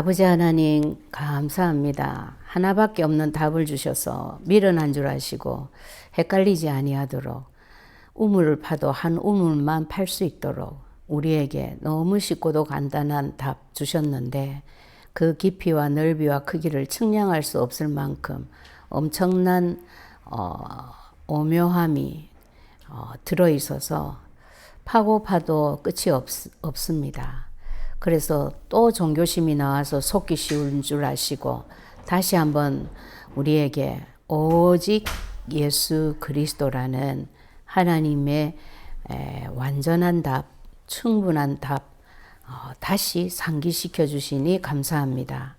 아버지 하나님 감사합니다. 하나밖에 없는 답을 주셔서 미련한 줄 아시고 헷갈리지 아니하도록 우물을 파도 한 우물만 팔 수 있도록 우리에게 너무 쉽고도 간단한 답 주셨는데 그 깊이와 넓이와 크기를 측량할 수 없을 만큼 엄청난 오묘함이 들어있어서 파고 파도 끝이 없습니다. 그래서 또 종교심이 나와서 속기 쉬운 줄 아시고 다시 한번 우리에게 오직 예수 그리스도라는 하나님의 완전한 답, 충분한 답 다시 상기시켜 주시니 감사합니다.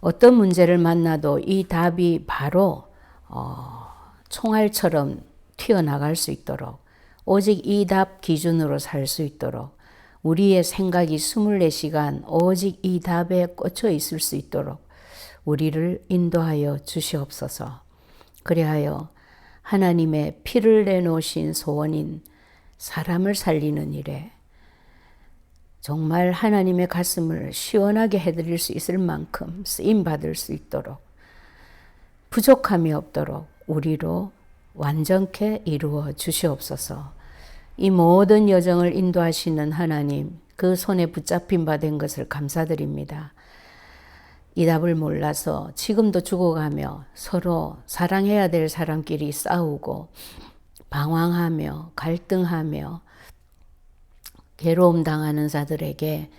어떤 문제를 만나도 이 답이 바로 총알처럼 튀어나갈 수 있도록 오직 이 답 기준으로 살 수 있도록 우리의 생각이 24시간 오직 이 답에 꽂혀 있을 수 있도록 우리를 인도하여 주시옵소서. 그리하여 하나님의 피를 내놓으신 소원인 사람을 살리는 일에 정말 하나님의 가슴을 시원하게 해드릴 수 있을 만큼 쓰임받을 수 있도록 부족함이 없도록 우리로 완전케 이루어 주시옵소서. 이 모든 여정을 인도하시는 하나님, 그 손에 붙잡힌 바 된 것을 감사드립니다. 이 답을 몰라서 지금도 죽어가며 서로 사랑해야 될 사람끼리 싸우고 방황하며 갈등하며 괴로움 당하는 자들에게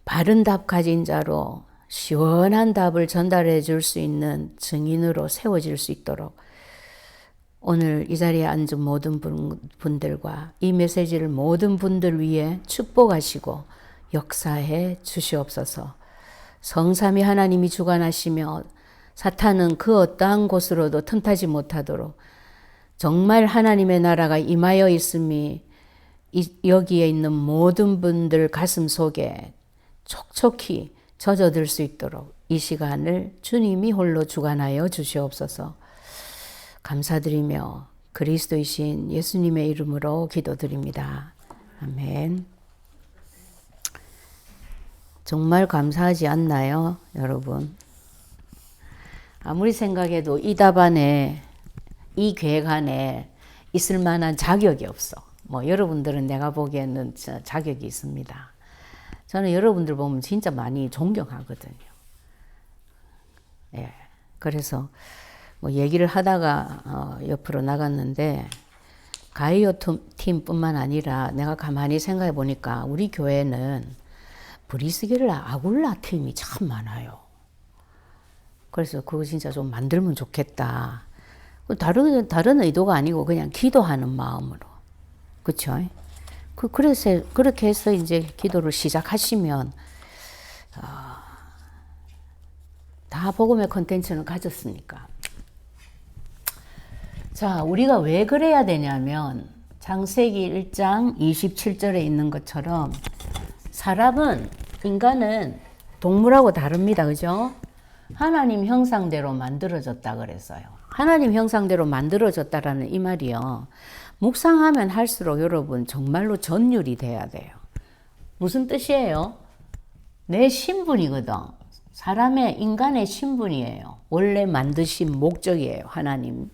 바른 답 가진 자로 시원한 답을 전달해 줄 수 있는 증인으로 세워질 수 있도록 오늘 이 자리에 앉은 모든 분들과 이 메시지를 모든 분들 위해 축복하시고 역사해 주시옵소서. 성삼위 하나님이 주관하시며 사탄은 그 어떠한 곳으로도 틈타지 못하도록 정말 하나님의 나라가 임하여 있음이 여기에 있는 모든 분들 가슴 속에 촉촉히 젖어들 수 있도록 이 시간을 주님이 홀로 주관하여 주시옵소서. 감사드리며 그리스도이신 예수님의 이름으로 기도드립니다. 아멘. 정말 감사하지 않나요, 여러분? 아무리 생각해도 이 답 안에, 이 계획 안에 있을 만한 자격이 없어. 여러분들은 내가 보기에는 자격이 있습니다. 저는 여러분들 보면 진짜 많이 존경하거든요. 예. 그래서 얘기를 하다가 옆으로 나갔는데 가이오 팀뿐만 아니라 내가 가만히 생각해 보니까 우리 교회는 브리스겔라 아굴라 팀이 참 많아요. 그래서 그거 진짜 좀 만들면 좋겠다. 다른 의도가 아니고 그냥 기도하는 마음으로. 그렇죠? 그래서 그렇게 해서 이제 기도를 시작하시면 다 복음의 컨텐츠는 가졌으니까. 자, 우리가 왜 그래야 되냐면 창세기 1장 27절에 있는 것처럼 인간은 동물하고 다릅니다. 그죠? 하나님 형상대로 만들어졌다 그랬어요. 하나님 형상대로 만들어졌다라는 이 말이요. 묵상하면 할수록 여러분 정말로 전율이 돼야 돼요. 무슨 뜻이에요? 내 신분이거든. 인간의 신분이에요. 원래 만드신 목적이에요. 하나님.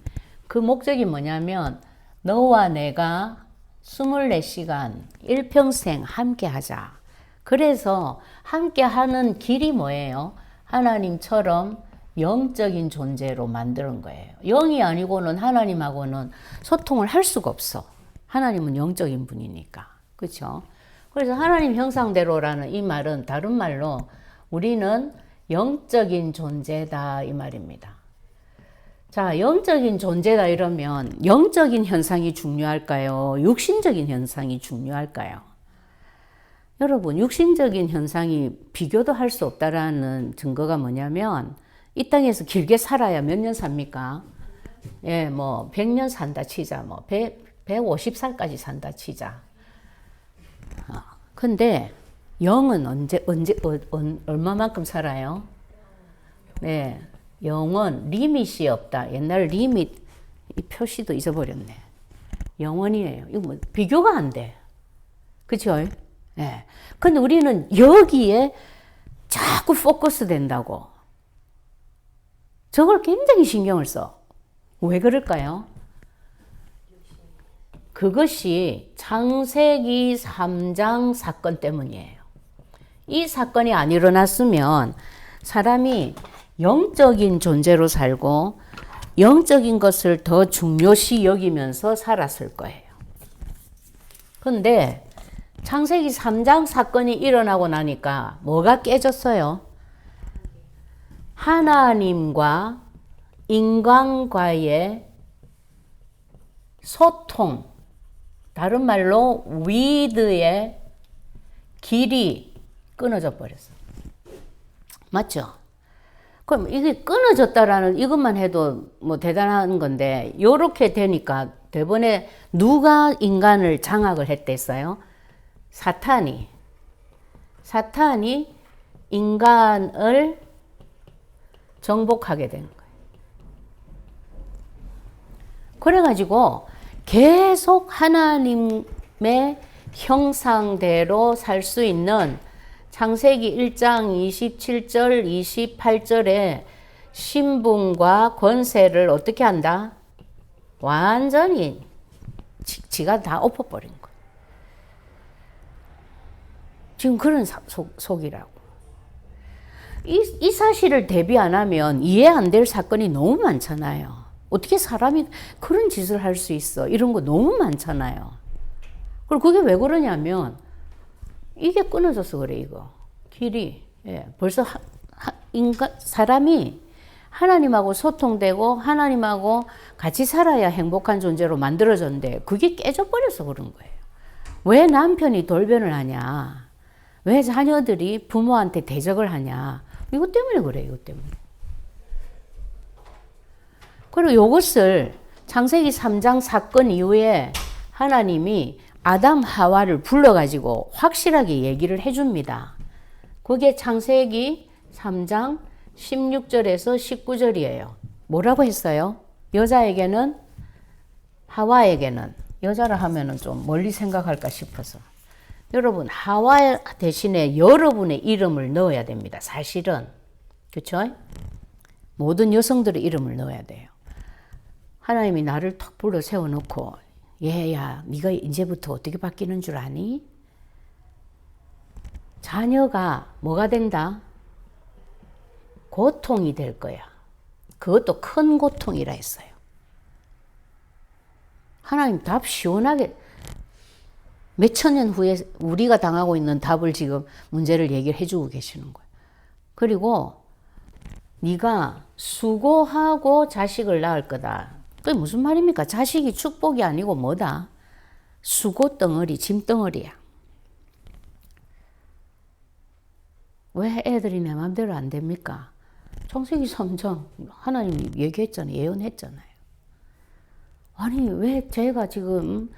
그 목적이 뭐냐면 너와 내가 24시간 일평생 함께 하자. 그래서 함께 하는 길이 뭐예요? 하나님처럼 영적인 존재로 만드는 거예요. 영이 아니고는 하나님하고는 소통을 할 수가 없어. 하나님은 영적인 분이니까. 그렇죠? 그래서 하나님 형상대로라는 이 말은 다른 말로 우리는 영적인 존재다 이 말입니다. 자, 영적인 존재다 이러면 영적인 현상이 중요할까요? 육신적인 현상이 중요할까요? 여러분, 육신적인 현상이 비교도 할 수 없다라는 증거가 뭐냐면 이 땅에서 길게 살아야 몇 년 삽니까? 예, 100년 산다 치자. 150살까지 산다 치자. 근데 영은 얼마만큼 살아요? 네. 영원, 리밋이 없다. 옛날 리밋, 이 표시도 잊어버렸네. 영원이에요. 이거 비교가 안 돼. 그죠? 예. 근데 우리는 여기에 자꾸 포커스 된다고. 저걸 굉장히 신경을 써. 왜 그럴까요? 그것이 창세기 3장 사건 때문이에요. 이 사건이 안 일어났으면 사람이 영적인 존재로 살고 영적인 것을 더 중요시 여기면서 살았을 거예요. 그런데 창세기 3장 사건이 일어나고 나니까 뭐가 깨졌어요? 하나님과 인간과의 소통, 다른 말로 위드의 길이 끊어져 버렸어. 맞죠? 그럼 이게 끊어졌다라는 이것만 해도 뭐 대단한 건데, 요렇게 되니까 대번에 누가 인간을 장악을 했댔어요? 사탄이 인간을 정복하게 된 거예요. 그래가지고 계속 하나님의 형상대로 살 수 있는 창세기 1장 27절, 28절에 신분과 권세를 어떻게 한다? 완전히 지가 다 엎어버린 거예요. 지금 그런 속이라고. 이 사실을 대비 안 하면 이해 안 될 사건이 너무 많잖아요. 어떻게 사람이 그런 짓을 할 수 있어? 이런 거 너무 많잖아요. 그리고 그게 왜 그러냐면 이게 끊어져서 그래, 이거. 길이. 예, 벌써 사람이 하나님하고 소통되고 하나님하고 같이 살아야 행복한 존재로 만들어졌는데 그게 깨져버려서 그런 거예요. 왜 남편이 돌변을 하냐? 왜 자녀들이 부모한테 대적을 하냐? 이것 때문에 그래, 이것 때문에. 그리고 이것을 창세기 3장 사건 이후에 하나님이 아담 하와를 불러가지고 확실하게 얘기를 해줍니다. 그게 창세기 3장 16절에서 19절이에요. 뭐라고 했어요? 여자에게는, 하와에게는, 여자라 하면은 좀 멀리 생각할까 싶어서. 여러분, 하와 대신에 여러분의 이름을 넣어야 됩니다. 사실은. 그쵸? 모든 여성들의 이름을 넣어야 돼요. 하나님이 나를 턱 불러 세워놓고, 얘야, 네가 이제부터 어떻게 바뀌는 줄 아니? 자녀가 뭐가 된다? 고통이 될 거야. 그것도 큰 고통이라 했어요. 하나님 답 시원하게 몇천 년 후에 우리가 당하고 있는 답을 지금 문제를 얘기를 해주고 계시는 거예요. 그리고 네가 수고하고 자식을 낳을 거다. 그게 무슨 말입니까? 자식이 축복이 아니고 뭐다? 수고 덩어리, 짐 덩어리야. 왜 애들이 내 마음대로 안 됩니까? 창세기 3장 하나님이 얘기했잖아요. 예언했잖아요. 아니 왜 제가 지금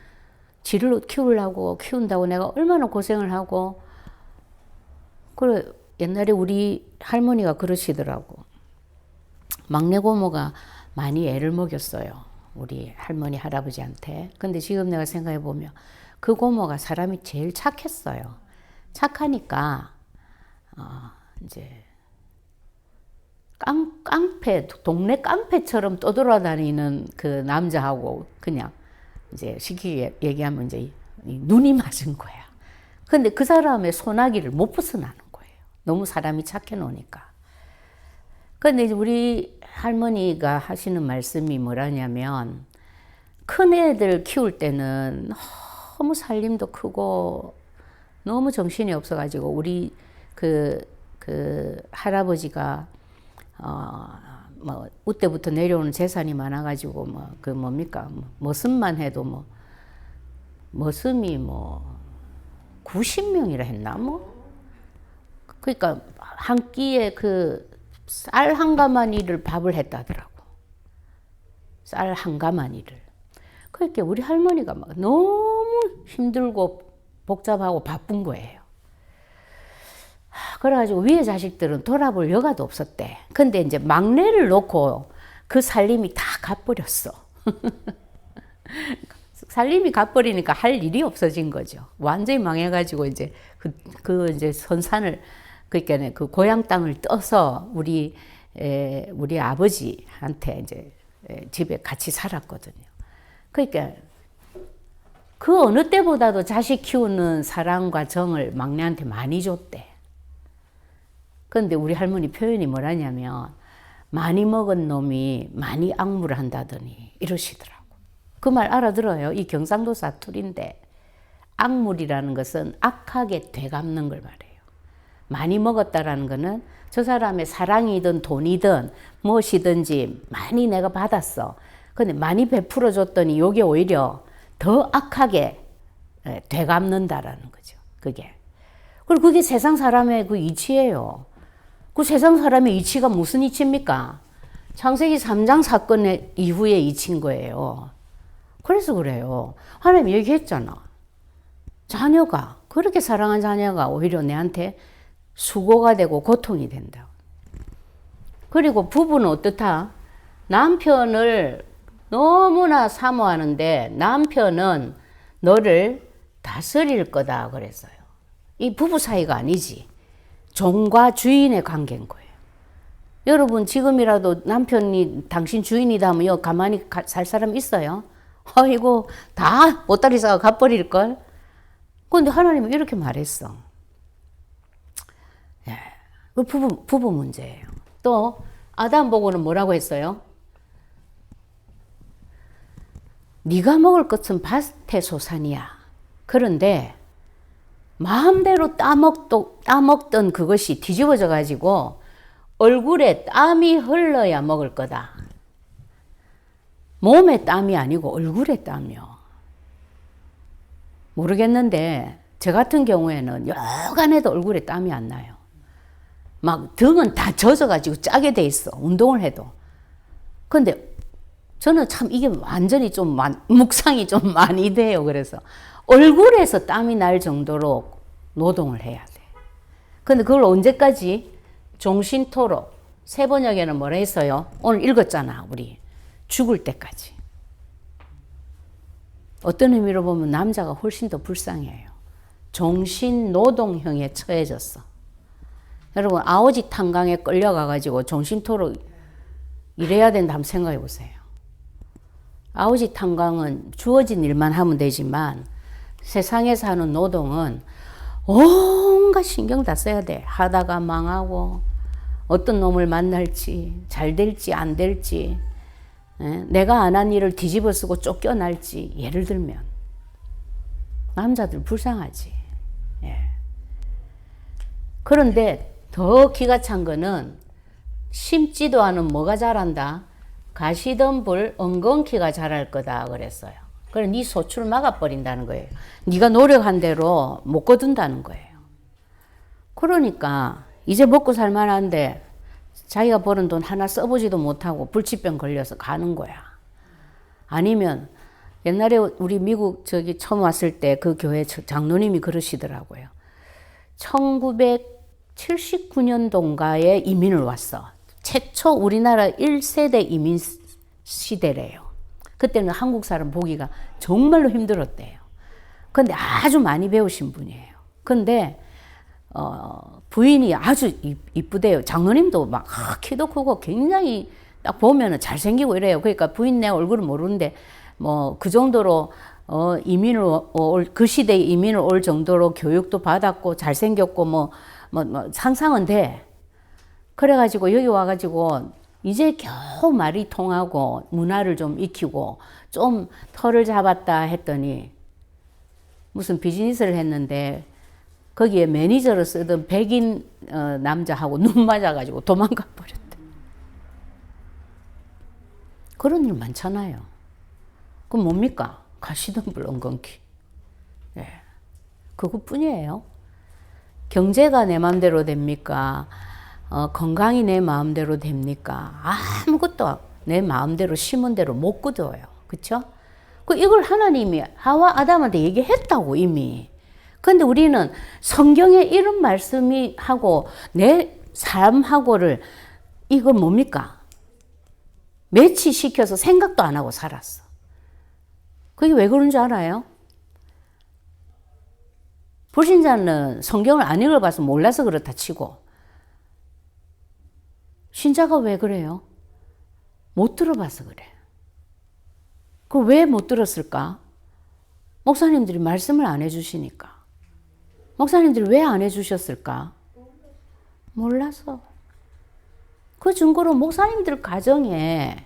지를 키운다고 내가 얼마나 고생을 하고. 그래, 옛날에 우리 할머니가 그러시더라고. 막내 고모가 많이 애를 먹였어요. 우리 할머니 할아버지한테. 근데 지금 내가 생각해 보면 그 고모가 사람이 제일 착했어요. 착하니까 이제 깡패, 동네 깡패처럼 떠돌아다니는 그 남자하고 그냥 이제 쉽게 얘기하면 이제 눈이 맞은 거야. 근데 그 사람의 소나기를 못 벗어나는 거예요. 너무 사람이 착해 놓으니까. 근데 이제 우리 할머니가 하시는 말씀이 뭐라냐면, 큰 애들 키울 때는 너무 살림도 크고 너무 정신이 없어가지고 우리 그 할아버지가 뭐 그때부터 내려오는 재산이 많아가지고 뭐 그 뭡니까 머슴만 해도 뭐 머슴이 뭐 90명이라 했나 뭐. 그러니까 한 끼에 그 쌀 한 가마니를 밥을 했다더라고. 쌀 한 가마니를. 그러니까 우리 할머니가 막 너무 힘들고 복잡하고 바쁜 거예요. 그래가지고 위에 자식들은 돌아볼 여가도 없었대. 근데 이제 막내를 놓고 그 살림이 다 가버렸어. 살림이 가버리니까 할 일이 없어진 거죠. 완전히 망해가지고 이제 그 이제 선산을 그러니까 그 고향 땅을 떠서 우리 아버지한테 이제 집에 같이 살았거든요. 그러니까 그 어느 때보다도 자식 키우는 사랑과 정을 막내한테 많이 줬대. 그런데 우리 할머니 표현이 뭐라냐면 많이 먹은 놈이 많이 악물을 한다더니 이러시더라고. 그 말 알아들어요. 이 경상도 사투리인데 악물이라는 것은 악하게 되갚는 걸 말해요. 많이 먹었다라는 것은 저 사람의 사랑이든 돈이든 무엇이든지 많이 내가 받았어. 근데 많이 베풀어 줬더니 이게 오히려 더 악하게 되갚는다라는 거죠. 그게. 그리고 그게 세상 사람의 그 이치예요. 그 세상 사람의 이치가 무슨 이치입니까? 창세기 3장 사건 이후의 이치인 거예요. 그래서 그래요. 하나님 얘기했잖아. 자녀가, 그렇게 사랑한 자녀가 오히려 내한테 수고가 되고 고통이 된다. 그리고 부부는 어떻다? 남편을 너무나 사모하는데 남편은 너를 다스릴 거다 그랬어요. 이 부부 사이가 아니지. 종과 주인의 관계인 거예요. 여러분 지금이라도 남편이 당신 주인이다 하면 가만히 살 사람 있어요? 아이고 다 보따리 싸고 가버릴걸? 그런데 하나님은 이렇게 말했어. 예, 그 부부 문제예요. 또 아담 보고는 뭐라고 했어요? 네가 먹을 것은 밭의 소산이야. 그런데 마음대로 따먹던 그것이 뒤집어져 가지고 얼굴에 땀이 흘러야 먹을 거다. 몸에 땀이 아니고 얼굴에 땀이요. 모르겠는데 저 같은 경우에는 여간해도 얼굴에 땀이 안 나요. 막 등은 다 젖어가지고 짜게 돼 있어. 운동을 해도. 근데 저는 참 이게 완전히 좀 묵상이 좀 많이 돼요. 그래서 얼굴에서 땀이 날 정도로 노동을 해야 돼. 근데 그걸 언제까지? 종신토록. 세번역에는 뭐라 했어요? 오늘 읽었잖아, 우리. 죽을 때까지. 어떤 의미로 보면 남자가 훨씬 더 불쌍해요. 종신노동형에 처해졌어. 여러분 아오지 탄광에 끌려가가지고 종신토록 일해야 된다 한번 생각해 보세요. 아오지 탄광은 주어진 일만 하면 되지만 세상에서 하는 노동은 온갖 신경 다 써야 돼. 하다가 망하고 어떤 놈을 만날지 잘 될지 안 될지 내가 안 한 일을 뒤집어 쓰고 쫓겨날지. 예를 들면 남자들 불쌍하지. 예. 그런데 더 기가 찬 거는 심지도 않은 뭐가 자란다? 가시덤불 엉겅퀴가 자랄 거다 그랬어요. 그래 네 소출 막아버린다는 거예요. 네가 노력한 대로 못 거둔다는 거예요. 그러니까 이제 먹고 살만한데 자기가 버는 돈 하나 써보지도 못하고 불치병 걸려서 가는 거야. 아니면 옛날에 우리 미국 처음 왔을 때 그 교회 장로님이 그러시더라고요. 1979년도인가에 이민을 왔어. 최초 우리나라 1세대 이민 시대래요. 그때는 한국 사람 보기가 정말로 힘들었대요. 근데 아주 많이 배우신 분이에요. 근데 부인이 아주 이쁘대요. 장로님도 막 키도 크고 굉장히 딱 보면은 잘생기고 이래요. 그러니까 부인 내 얼굴은 모르는데 뭐 그 정도로 그 시대에 이민을 올 정도로 교육도 받았고 잘생겼고 뭐 상상은 돼. 그래가지고 여기 와가지고 이제 겨우 말이 통하고 문화를 좀 익히고 좀 털을 잡았다 했더니 무슨 비즈니스를 했는데 거기에 매니저로 쓰던 백인 남자하고 눈 맞아가지고 도망가 버렸대. 그런 일 많잖아요. 그럼 뭡니까? 가시덤불 엉겅퀴. 예. 그것뿐이에요. 경제가 내 마음대로 됩니까? 건강이 내 마음대로 됩니까? 아무것도 내 마음대로 심은 대로 못 거둬요. 그렇죠? 이걸 하나님이 하와 아담한테 얘기했다고 이미. 근데 우리는 성경에 이런 말씀이 하고 내 삶하고를 이거 뭡니까? 매치시켜서 생각도 안 하고 살았어. 그게 왜 그런 줄 알아요? 불신자는 성경을 안 읽어봐서 몰라서 그렇다 치고, 신자가 왜 그래요? 못 들어봐서 그래. 그 왜 못 들었을까? 목사님들이 말씀을 안 해주시니까. 목사님들이 왜 안 해주셨을까? 몰라서. 그 증거로 목사님들 가정에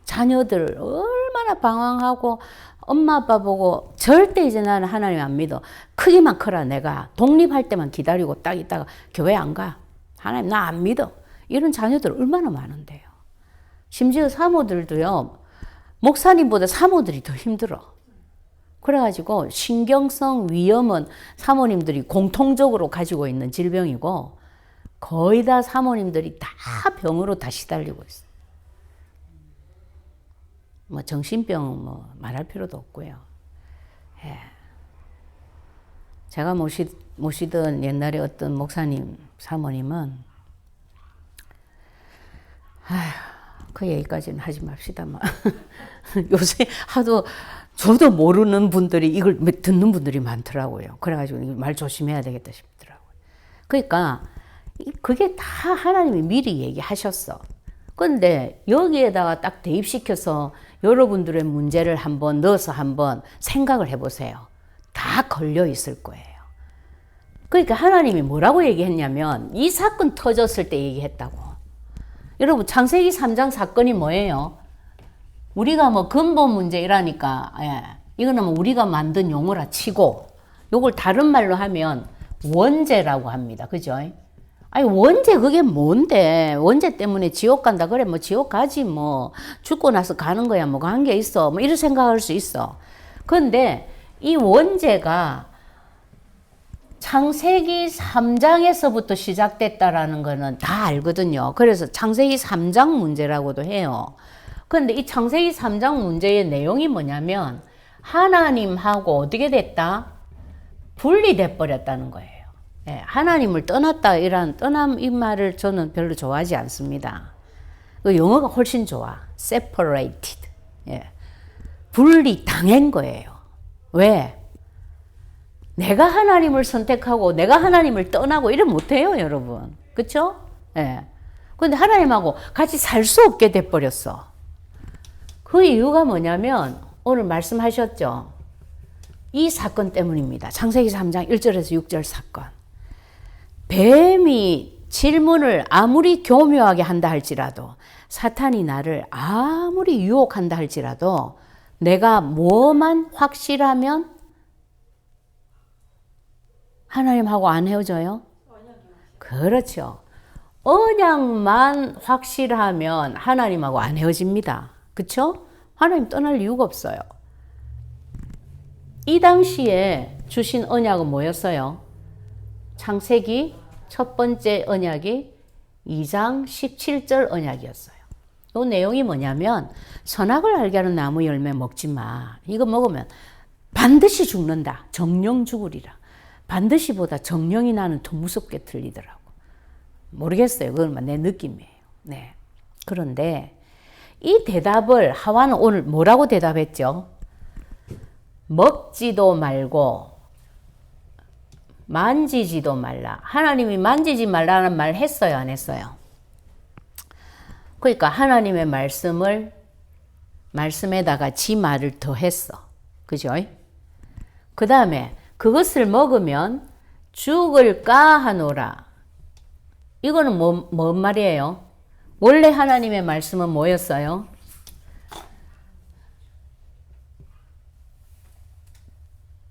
자녀들 얼마나 방황하고 엄마 아빠 보고 절대 이제 나는 하나님 안 믿어. 크기만 커라 내가. 독립할 때만 기다리고 딱 있다가 교회 안 가. 하나님 나 안 믿어. 이런 자녀들 얼마나 많은데요. 심지어 사모들도요. 목사님보다 사모들이 더 힘들어. 그래가지고 신경성 위염은 사모님들이 공통적으로 가지고 있는 질병이고 거의 다 사모님들이 다 병으로 다 시달리고 있어. 뭐 정신병 뭐 말할 필요도 없고요. 예. 제가 모시던 옛날에 어떤 목사님 사모님은 그 얘기까지는 하지 맙시다. 요새 하도 저도 모르는 분들이 이걸 듣는 분들이 많더라고요. 그래가지고 말 조심해야 되겠다 싶더라고요. 그러니까 그게 다 하나님이 미리 얘기하셨어. 그런데 여기에다가 딱 대입시켜서 여러분들의 문제를 한번 넣어서 한번 생각을 해보세요. 다 걸려 있을 거예요. 그러니까 하나님이 뭐라고 얘기했냐면 이 사건 터졌을 때 얘기했다고. 여러분 창세기 3장 사건이 뭐예요? 우리가 뭐 근본 문제이라니까 이거는 뭐 우리가 만든 용어라 치고 요걸 다른 말로 하면 원죄라고 합니다. 그죠? 아니 원죄 그게 뭔데? 원죄 때문에 지옥 간다 그래 뭐 지옥 가지 뭐 죽고 나서 가는 거야 뭐 관계 있어 뭐 이런 생각할 수 있어. 그런데 이 원죄가 창세기 3장에서부터 시작됐다라는 거는 다 알거든요. 그래서 창세기 3장 문제라고도 해요. 그런데 이 창세기 3장 문제의 내용이 뭐냐면 하나님하고 어떻게 됐다? 분리돼 버렸다는 거예요. 예, 하나님을 떠났다 이런 떠남 이 말을 저는 별로 좋아하지 않습니다. 그 영어가 훨씬 좋아. separated. 예, 분리당한 거예요. 왜? 내가 하나님을 선택하고 내가 하나님을 떠나고 이래 못해요, 여러분. 그쵸? 예. 근데 하나님하고 같이 살 수 없게 돼버렸어. 그 이유가 뭐냐면 오늘 말씀하셨죠. 이 사건 때문입니다. 창세기 3장 1절에서 6절 사건. 뱀이 질문을 아무리 교묘하게 한다 할지라도 사탄이 나를 아무리 유혹한다 할지라도 내가 뭐만 확실하면 하나님하고 안 헤어져요? 그렇죠. 언약만 확실하면 하나님하고 안 헤어집니다. 그렇죠? 하나님 떠날 이유가 없어요. 이 당시에 주신 언약은 뭐였어요? 창세기 첫 번째 언약이 2장 17절 언약이었어요. 이 내용이 뭐냐면 선악을 알게 하는 나무 열매 먹지 마. 이거 먹으면 반드시 죽는다. 정령 죽으리라. 반드시보다 정령이 나는 더 무섭게 들리더라고. 모르겠어요. 그건 내 느낌이에요. 네. 그런데 이 대답을 하와는 오늘 뭐라고 대답했죠? 먹지도 말고 만지지도 말라. 하나님이 만지지 말라는 말 했어요? 안 했어요? 그러니까 하나님의 말씀에다가 지 말을 더했어. 그죠? 그 다음에 그것을 먹으면 죽을까 하노라. 이거는 뭔 말이에요? 원래 하나님의 말씀은 뭐였어요?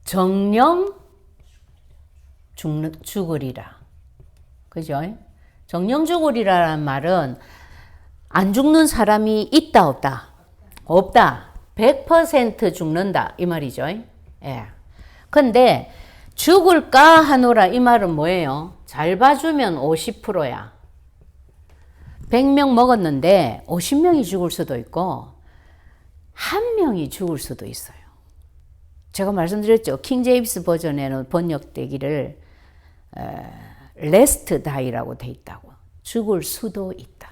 정령 죽으리라. 그죠? 정령 죽으리라는 말은 안 죽는 사람이 있다 없다? 없다. 100% 죽는다 이 말이죠. 예. 근데 죽을까 하노라 이 말은 뭐예요? 잘 봐주면 50%야. 100명 먹었는데 50명이 죽을 수도 있고 1명이 죽을 수도 있어요. 제가 말씀드렸죠. 킹 제임스 버전에는 번역되기를 lest die라고 돼 있다고. 죽을 수도 있다.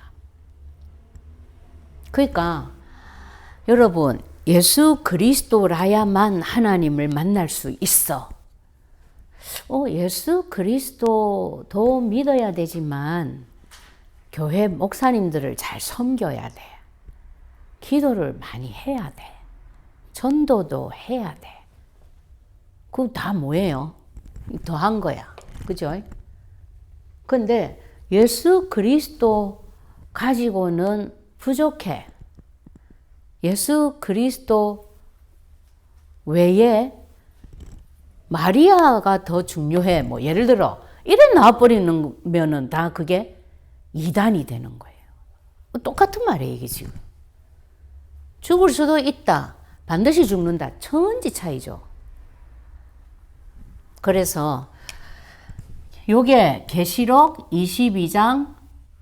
그러니까 여러분 예수 그리스도라야만 하나님을 만날 수 있어. 예수 그리스도도 믿어야 되지만 교회 목사님들을 잘 섬겨야 돼. 기도를 많이 해야 돼. 전도도 해야 돼. 그거 다 뭐예요? 더한 거야. 그죠? 근데 예수 그리스도 가지고는 부족해. 예수 그리스도 외에 마리아가 더 중요해. 뭐 예를 들어 이래 나와버리면은 다 그게 이단이 되는 거예요. 똑같은 말이에요 이게 지금. 죽을 수도 있다. 반드시 죽는다. 천지 차이죠. 그래서 요게 계시록 22장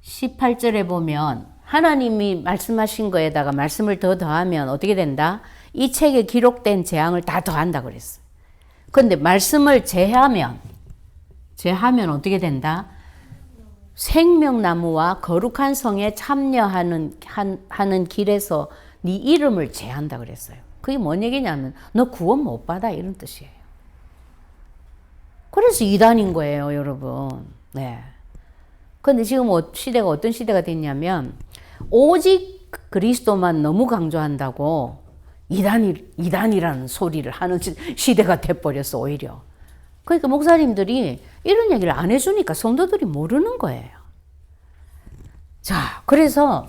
18절에 보면 하나님이 말씀하신 거에다가 말씀을 더 더하면 어떻게 된다? 이 책에 기록된 재앙을 다 더한다 그랬어요. 근데 말씀을 제하면 어떻게 된다? 생명나무와 거룩한 성에 참여하는 하는 길에서 네 이름을 제한다 그랬어요. 그게 뭔 얘기냐면 너 구원 못 받아 이런 뜻이에요. 그래서 이단인 거예요, 여러분. 네. 근데 지금 시대가 어떤 시대가 됐냐면 오직 그리스도만 너무 강조한다고 이단이라는 소리를 하는 시대가 돼버렸어, 오히려. 그러니까 목사님들이 이런 얘기를 안 해주니까 성도들이 모르는 거예요. 자, 그래서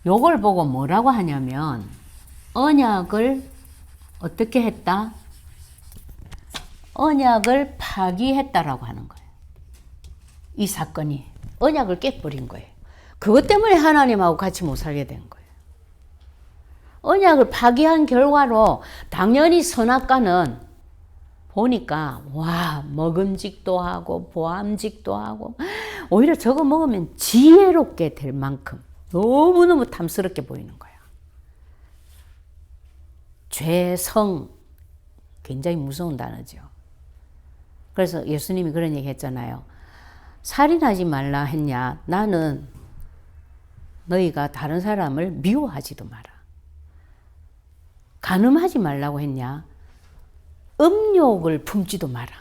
요걸 보고 뭐라고 하냐면 언약을 어떻게 했다? 언약을 파기했다라고 하는 거예요. 이 사건이 언약을 깨버린 거예요. 그것 때문에 하나님하고 같이 못 살게 된 거예요. 언약을 파기한 결과로 당연히 선악과는 보니까 와 먹음직도 하고 보암직도 하고 오히려 저거 먹으면 지혜롭게 될 만큼 너무너무 탐스럽게 보이는 거야. 죄성 굉장히 무서운 단어죠. 그래서 예수님이 그런 얘기 했잖아요. 살인하지 말라 했냐? 나는 너희가 다른 사람을 미워하지도 마라. 간음하지 말라고 했냐? 음욕을 품지도 마라.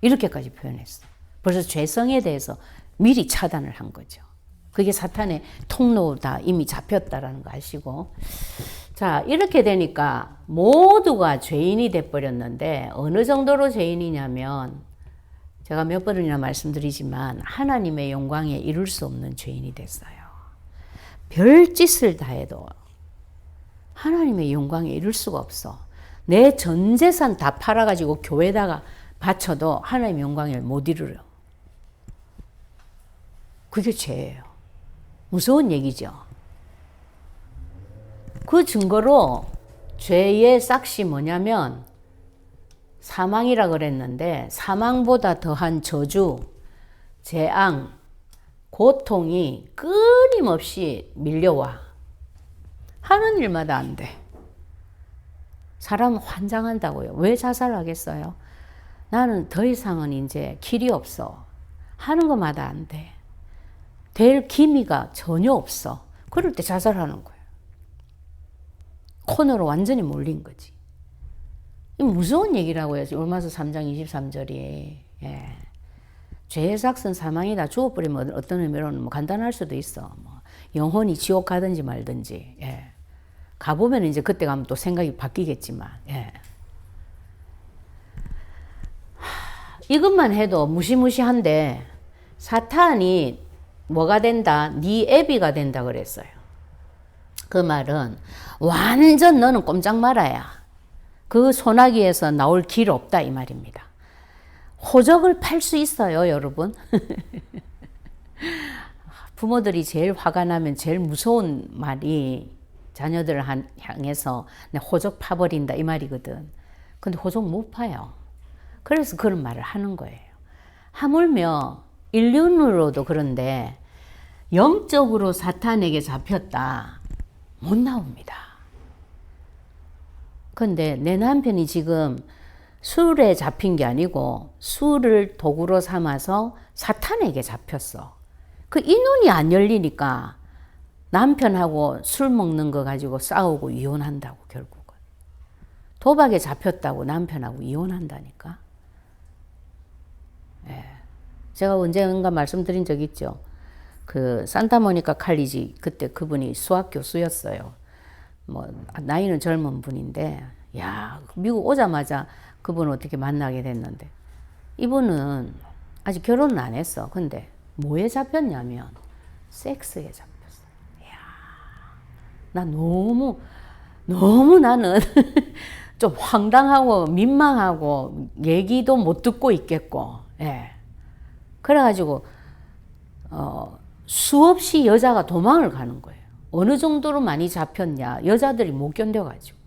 이렇게까지 표현했어. 벌써 죄성에 대해서 미리 차단을 한 거죠. 그게 사탄의 통로다 이미 잡혔다라는 거 아시고. 자, 이렇게 되니까 모두가 죄인이 돼버렸는데 어느 정도로 죄인이냐면 제가 몇 번이나 말씀드리지만 하나님의 영광에 이룰 수 없는 죄인이 됐어요. 별짓을 다 해도 하나님의 영광에 이룰 수가 없어. 내 전 재산 다 팔아가지고 교회에다가 바쳐도 하나님의 영광에 못 이루려. 그게 죄예요. 무서운 얘기죠. 그 증거로 죄의 싹이 뭐냐면 사망이라 그랬는데 사망보다 더한 저주, 재앙, 고통이 끊임없이 밀려와. 하는 일마다 안 돼. 사람은 환장한다고요. 왜 자살하겠어요? 나는 더 이상은 이제 길이 없어. 하는 것마다 안 돼. 될 기미가 전혀 없어. 그럴 때 자살하는 거예요. 코너로 완전히 몰린 거지. 무서운 얘기라고요. 로마서 3장 23절이. 예. 죄의 삭은 사망이다. 죽어버리면 어떤 의미로는 뭐 간단할 수도 있어. 뭐 영혼이 지옥 가든지 말든지. 예. 가보면 이제 그때 가면 또 생각이 바뀌겠지만. 예. 이것만 해도 무시무시한데 사탄이 뭐가 된다? 네 애비가 된다 그랬어요. 그 말은 완전 너는 꼼짝 말아야. 그 소나기에서 나올 길 없다 이 말입니다. 호적을 팔 수 있어요, 여러분. 부모들이 제일 화가 나면 제일 무서운 말이 자녀들을 향해서 호적 파버린다 이 말이거든. 근데 호적 못 파요. 그래서 그런 말을 하는 거예요. 하물며 인륜으로도 그런데 영적으로 사탄에게 잡혔다. 못 나옵니다. 근데 내 남편이 지금 술에 잡힌 게 아니고 술을 도구로 삼아서 사탄에게 잡혔어. 그 이 눈이 안 열리니까 남편하고 술 먹는 거 가지고 싸우고 이혼한다고 결국은. 도박에 잡혔다고 남편하고 이혼한다니까. 제가 언젠가 말씀드린 적 있죠. 그 산타모니카 칼리지 그때 그분이 수학 교수였어요. 뭐 나이는 젊은 분인데 야 미국 오자마자 그분 어떻게 만나게 됐는데 이분은 아직 결혼은 안 했어. 근데 뭐에 잡혔냐면 섹스에 잡혔어. 이야, 나 너무 나는 좀 황당하고 민망하고 얘기도 못 듣고 있겠고, 예. 그래가지고 수없이 여자가 도망을 가는 거예요. 어느 정도로 많이 잡혔냐, 여자들이 못 견뎌가지고.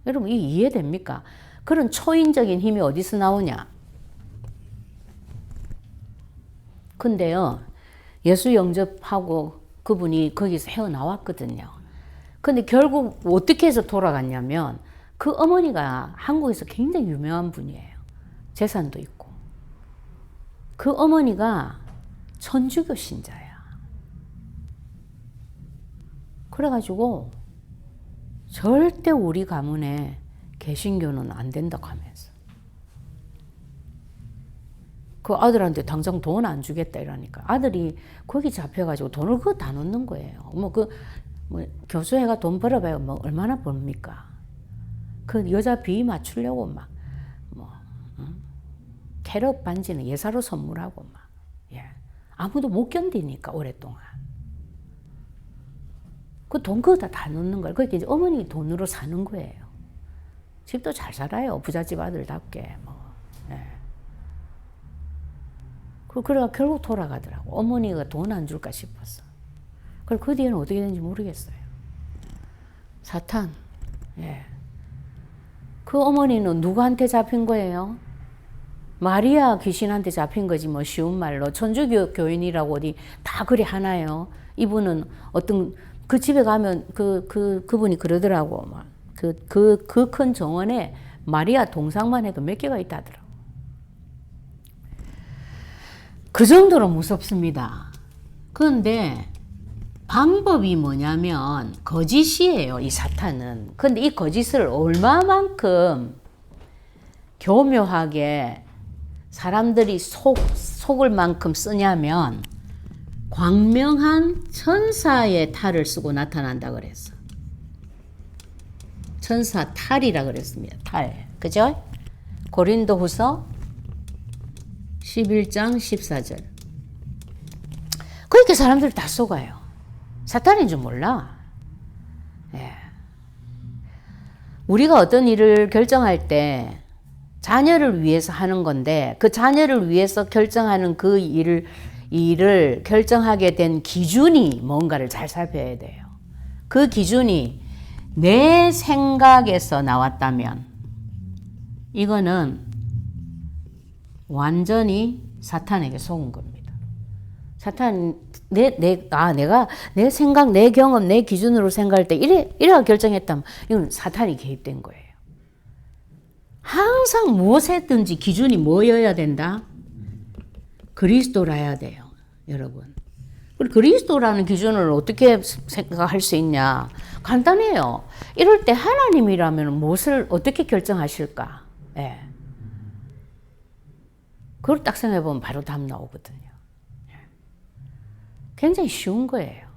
여러분 이 이해됩니까? 그런 초인적인 힘이 어디서 나오냐? 근데요, 예수 영접하고 그분이 거기서 헤어나왔거든요. 근데 결국 어떻게 해서 돌아갔냐면 그 어머니가 한국에서 굉장히 유명한 분이에요. 재산도 있고. 그 어머니가 천주교 신자야. 그래가지고 절대 우리 가문에 개신교는 안 된다고 하면서 그 아들한테 당장 돈 안 주겠다 이러니까 아들이 거기 잡혀가지고 돈을 그거 다 넣는 거예요. 뭐 교수회가 돈 벌어봐야 뭐 얼마나 벌입니까? 그 여자 비위 맞추려고 막 캐럿 반지는 예사로 선물하고 막 예. 아무도 못 견디니까 오랫동안 그 돈 그거 다 넣는 거예요. 그러니까 이제 어머니 돈으로 사는 거예요. 집도 잘 살아요. 부잣집 아들답게 뭐. 예. 그래가 결국 돌아가더라고. 어머니가 돈 안 줄까 싶었어. 그리고 그 뒤에는 어떻게 되는지 모르겠어요. 사탄. 예. 그 어머니는 누구한테 잡힌 거예요? 마리아 귀신한테 잡힌 거지 뭐 쉬운 말로. 천주교 교인이라고 어디 다 그리 하나요? 이분은 어떤 그 집에 가면 그분이 그러더라고. 막 그 큰 정원에 마리아 동상만 해도 몇 개가 있다더라고. 그 정도로 무섭습니다. 그런데 방법이 뭐냐면 거짓이에요, 이 사탄은. 근데 이 거짓을 얼마만큼 교묘하게 사람들이 속을 만큼 쓰냐면 광명한 천사의 탈을 쓰고 나타난다 그랬어. 천사 탈이라 그랬습니다. 탈. 그죠? 고린도후서 11장 14절. 그렇게 사람들 다 속아요. 사탄인 줄 몰라. 예. 우리가 어떤 일을 결정할 때 자녀를 위해서 하는 건데 그 자녀를 위해서 결정하는 그 일을 결정하게 된 기준이 뭔가를 잘 살펴야 돼요. 그 기준이 내 생각에서 나왔다면 이거는 완전히 사탄에게 속은 겁니다. 사탄, 내가 내 생각, 내 경험, 내 기준으로 생각할 때 이래가 결정했다면 이건 사탄이 개입된 거예요. 항상 무엇이든지 기준이 뭐여야 된다? 그리스도라야 돼요, 여러분. 그리스도라는 기준을 어떻게 생각할 수 있냐? 간단해요. 이럴 때 하나님이라면 무엇을 어떻게 결정하실까? 예. 그걸 딱 생각해보면 바로 답 나오거든요. 굉장히 쉬운 거예요.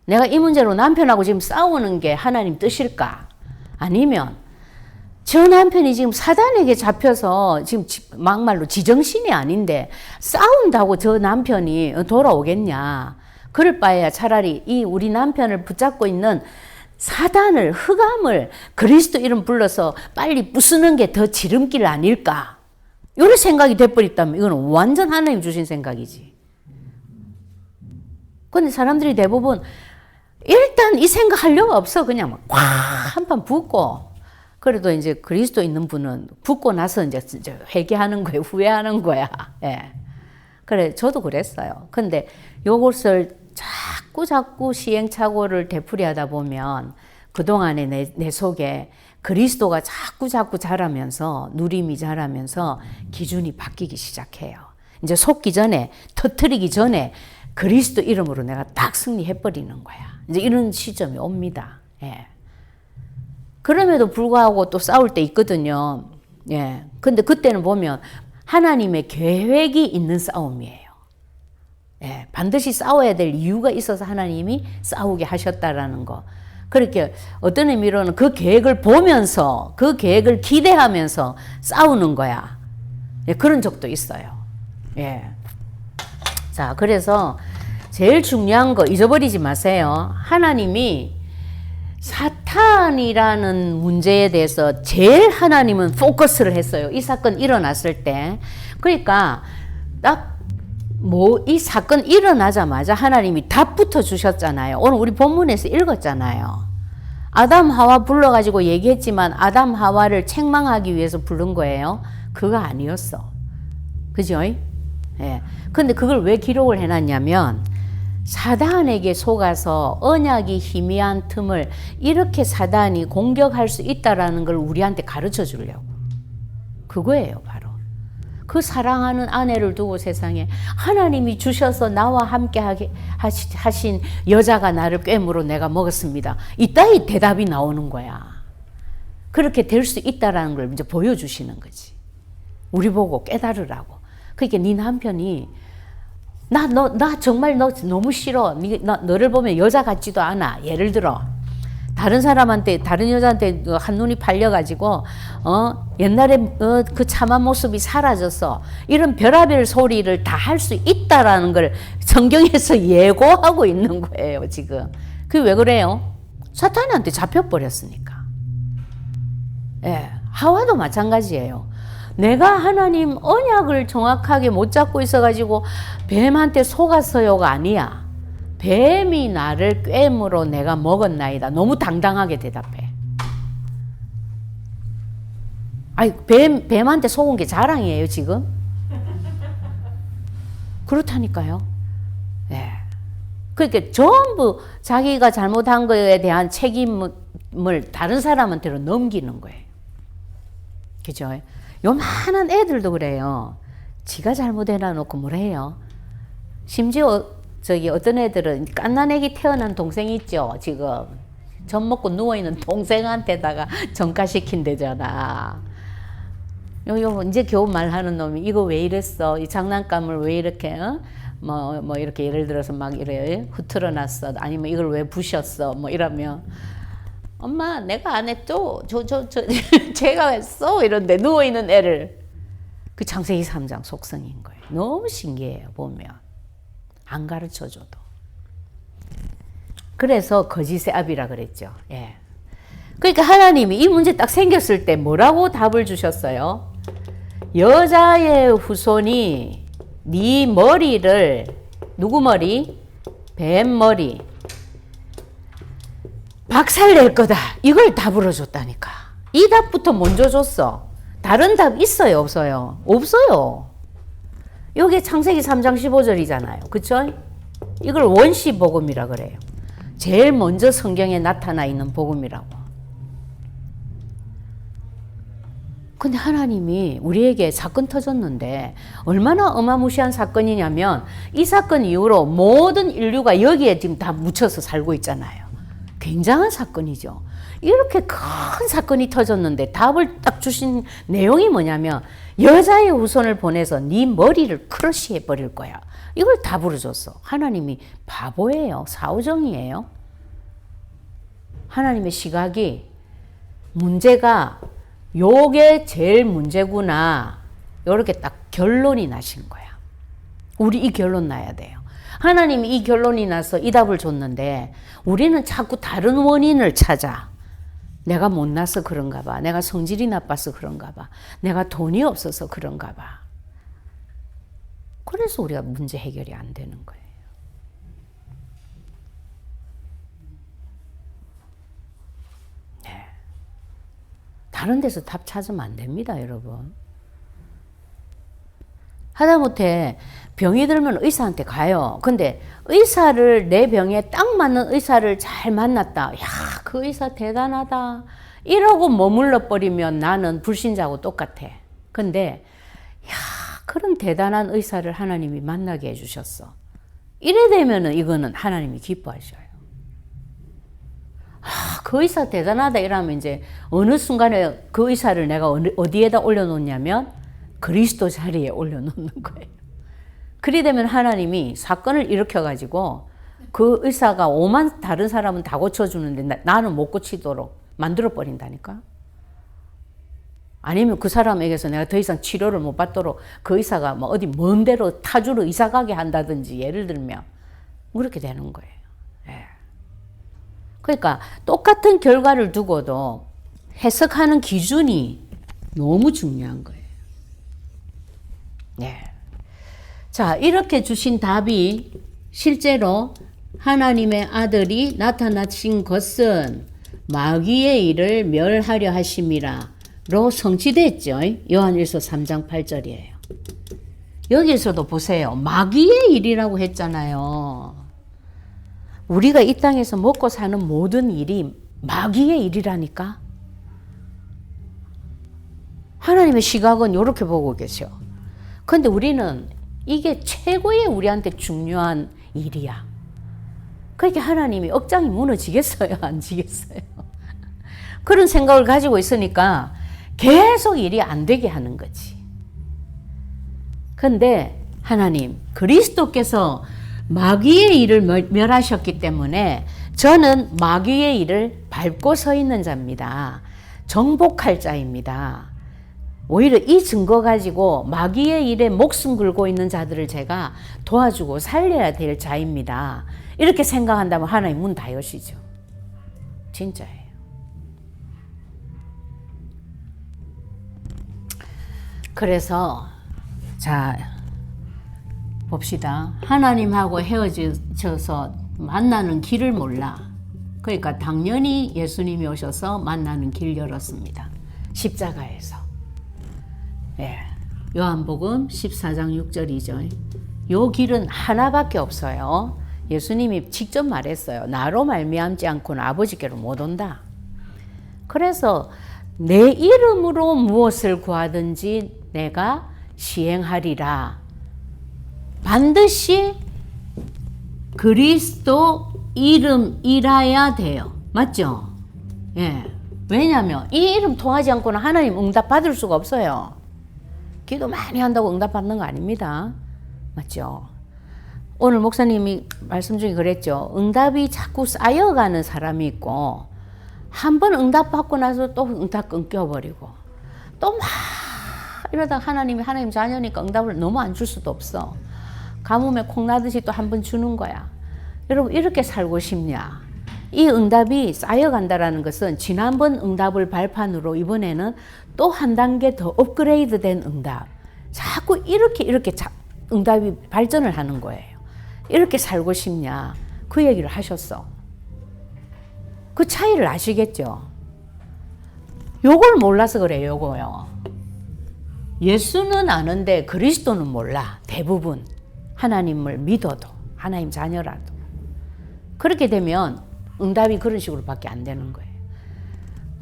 내가 이 문제로 남편하고 지금 싸우는 게 하나님 뜻일까? 아니면 저 남편이 지금 사단에게 잡혀서 지금 막말로 지정신이 아닌데 싸운다고 저 남편이 돌아오겠냐? 그럴 바에야 차라리 이 우리 남편을 붙잡고 있는 사단을, 흑암을 그리스도 이름 불러서 빨리 부수는 게 더 지름길 아닐까? 이런 생각이 돼버렸다면 이건 완전 하나님 주신 생각이지. 근데 사람들이 대부분 일단 이 생각 하려고 없어. 그냥 막 한판 붓고. 그래도 이제 그리스도 있는 분은 붓고 나서 이제 회개하는 거예요. 후회하는 거야. 예. 그래, 저도 그랬어요. 근데 요것을 자꾸 시행착오를 되풀이하다 보면 그동안에 내 속에 그리스도가 자꾸 자라면서 누림이 자라면서 기준이 바뀌기 시작해요. 이제 속기 전에, 터뜨리기 전에 그리스도 이름으로 내가 딱 승리해버리는 거야. 이제 이런 시점이 옵니다. 예. 그럼에도 불구하고 또 싸울 때 있거든요. 예. 근데 그때는 보면 하나님의 계획이 있는 싸움이에요. 예, 반드시 싸워야 될 이유가 있어서 하나님이 싸우게 하셨다라는 거. 그렇게 어떤 의미로는 그 계획을 보면서 그 계획을 기대하면서 싸우는 거야. 예, 그런 적도 있어요. 예. 자, 그래서 제일 중요한 거 잊어버리지 마세요. 하나님이 사탄이라는 문제에 대해서 제일 하나님은 포커스를 했어요. 이 사건 일어났을 때. 그러니까 딱 이 사건 일어나자마자 하나님이 답부터 주셨잖아요. 오늘 우리 본문에서 읽었잖아요. 아담 하와 불러가지고 얘기했지만 아담 하와를 책망하기 위해서 부른 거예요. 그거 아니었어. 그죠? 예. 근데 그걸 왜 기록을 해놨냐면 사단에게 속아서 언약이 희미한 틈을 이렇게 사단이 공격할 수 있다라는 걸 우리한테 가르쳐 주려고. 그거예요, 바로. 그 사랑하는 아내를 두고 세상에 하나님이 주셔서 나와 함께 하신 여자가 나를 꿰물어 내가 먹었습니다. 이따위 대답이 나오는 거야. 그렇게 될 수 있다라는 걸 이제 보여주시는 거지. 우리 보고 깨달으라고. 그러니까 네 남편이 나 정말 너 너무 싫어. 너를 보면 여자 같지도 않아. 예를 들어 다른 사람한테 다른 여자한테 한눈이 팔려가지고 옛날에 그 참한 모습이 사라졌어. 이런 별의별 소리를 다 할 수 있다라는 걸 성경에서 예고하고 있는 거예요. 지금 그게 왜 그래요? 사탄한테 잡혀버렸으니까. 예, 하와도 마찬가지예요. 내가 하나님 언약을 정확하게 못 잡고 있어가지고 뱀한테 속았어요가 아니야. 뱀이 나를 꿰물어 내가 먹었나이다. 너무 당당하게 대답해. 아니, 뱀한테 속은 게 자랑이에요, 지금? 그렇다니까요. 네. 그러니까 전부 자기가 잘못한 거에 대한 책임을 다른 사람한테로 넘기는 거예요. 그죠? 요만한 애들도 그래요. 지가 잘못해놔 놓고 뭘 해요? 심지어 어떤 애들은 갓난 애기 태어난 동생이 있죠. 지금 젖 먹고 누워있는 동생한테다가 전가시킨대잖아. 요 이제 겨우 말하는 놈이 이거 왜 이랬어? 이 장난감을 왜 이렇게 뭐 이렇게 예를 들어서 막 이래 흐트러놨어. 아니면 이걸 왜 부셨어? 뭐 이러면 엄마 내가 안 했죠. 제가 했어. 이런데 누워있는 애를. 그 창세기 3장 속성인 거예요. 너무 신기해요. 보면. 안 가르쳐줘도. 그래서 거짓의 아비라 그랬죠. 예. 그러니까 하나님이 이 문제 딱 생겼을 때 뭐라고 답을 주셨어요? 여자의 후손이 네 머리를 누구 머리? 뱀 머리 박살낼 거다. 이걸 답으로 줬다니까. 이 답부터 먼저 줬어. 다른 답 있어요? 없어요? 없어요. 이게 창세기 3장 15절이잖아요. 그쵸? 이걸 원시 복음이라 그래요. 제일 먼저 성경에 나타나 있는 복음이라고. 근데 하나님이 우리에게 사건 터졌는데 얼마나 어마무시한 사건이냐면 이 사건 이후로 모든 인류가 여기에 지금 다 묻혀서 살고 있잖아요. 굉장한 사건이죠. 이렇게 큰 사건이 터졌는데 답을 딱 주신 내용이 뭐냐면 여자의 후손을 보내서 네 머리를 크러쉬해 버릴 거야. 이걸 답으로 줬어. 하나님이 바보예요. 사오정이에요. 하나님의 시각이 문제가 요게 제일 문제구나. 요렇게 딱 결론이 나신 거야. 우리 이 결론 나야 돼요. 하나님이 이 결론이 나서 이 답을 줬는데 우리는 자꾸 다른 원인을 찾아. 내가 못나서 그런가 봐. 내가 성질이 나빠서 그런가 봐. 내가 돈이 없어서 그런가 봐. 그래서 우리가 문제 해결이 안 되는 거예요. 네. 다른 데서 답 찾으면 안 됩니다, 여러분. 하다못해 병이 들면 의사한테 가요. 근데 의사를 내 병에 딱 맞는 의사를 잘 만났다. 야, 그 의사 대단하다. 이러고 머물러 버리면 나는 불신자하고 똑같아. 근데 야, 그런 대단한 의사를 하나님이 만나게 해주셨어. 이래 되면은 이거는 하나님이 기뻐하셔요. 그 의사 대단하다 이러면 이제 어느 순간에 그 의사를 내가 어디에다 올려놓냐면 그리스도 자리에 올려놓는 거예요. 그리 되면 하나님이 사건을 일으켜가지고 그 의사가 오만 다른 사람은 다 고쳐주는데 나는 못 고치도록 만들어버린다니까. 아니면 그 사람에게서 내가 더 이상 치료를 못 받도록 그 의사가 뭐 어디 먼 데로 타주로 이사 가게 한다든지 예를 들면 그렇게 되는 거예요. 예. 그러니까 똑같은 결과를 두고도 해석하는 기준이 너무 중요한 거예요. 예. 자, 이렇게 주신 답이 실제로 하나님의 아들이 나타나신 것은 마귀의 일을 멸하려 하심이라 로 성취됐죠. 요한일서 3장 8절이에요. 여기에서도 보세요. 마귀의 일이라고 했잖아요. 우리가 이 땅에서 먹고 사는 모든 일이 마귀의 일이라니까. 하나님의 시각은 이렇게 보고 계셔. 그런데 우리는 이게 최고의 우리한테 중요한 일이야. 그러니까 하나님이 억장이 무너지겠어요? 안 지겠어요? 그런 생각을 가지고 있으니까 계속 일이 안 되게 하는 거지. 그런데 하나님, 그리스도께서 마귀의 일을 멸하셨기 때문에 저는 마귀의 일을 밟고 서 있는 자입니다. 정복할 자입니다. 오히려 이 증거 가지고 마귀의 일에 목숨 걸고 있는 자들을 제가 도와주고 살려야 될 자입니다. 이렇게 생각한다면 하나님 문 다 여시죠. 진짜예요. 그래서 자 봅시다. 하나님하고 헤어져서 만나는 길을 몰라. 그러니까 당연히 예수님이 오셔서 만나는 길 열었습니다. 십자가에서. 예. 요한복음 14장 6절이죠. 요 길은 하나밖에 없어요. 예수님이 직접 말했어요. 나로 말미암지 않고는 아버지께로 못 온다. 그래서 내 이름으로 무엇을 구하든지 내가 시행하리라. 반드시 그리스도 이름이라야 돼요. 맞죠? 예. 왜냐하면 이 이름 통하지 않고는 하나님 응답 받을 수가 없어요. 기도 많이 한다고 응답 받는 거 아닙니다. 맞죠? 오늘 목사님이 말씀 중에 그랬죠. 응답이 자꾸 쌓여가는 사람이 있고 한 번 응답 받고 나서 또 응답 끊겨버리고 또 막 이러다가 하나님 자녀니까 응답을 너무 안 줄 수도 없어. 가뭄에 콩 나듯이 또 한 번 주는 거야. 여러분 이렇게 살고 싶냐? 이 응답이 쌓여간다라는 것은 지난번 응답을 발판으로 이번에는 또 한 단계 더 업그레이드 된 응답. 자꾸 이렇게 응답이 발전을 하는 거예요. 이렇게 살고 싶냐? 그 얘기를 하셨어. 그 차이를 아시겠죠? 요걸 몰라서 그래요, 요거요. 예수는 아는데 그리스도는 몰라. 대부분. 하나님을 믿어도, 하나님 자녀라도. 그렇게 되면 응답이 그런 식으로 밖에 안 되는 거예요.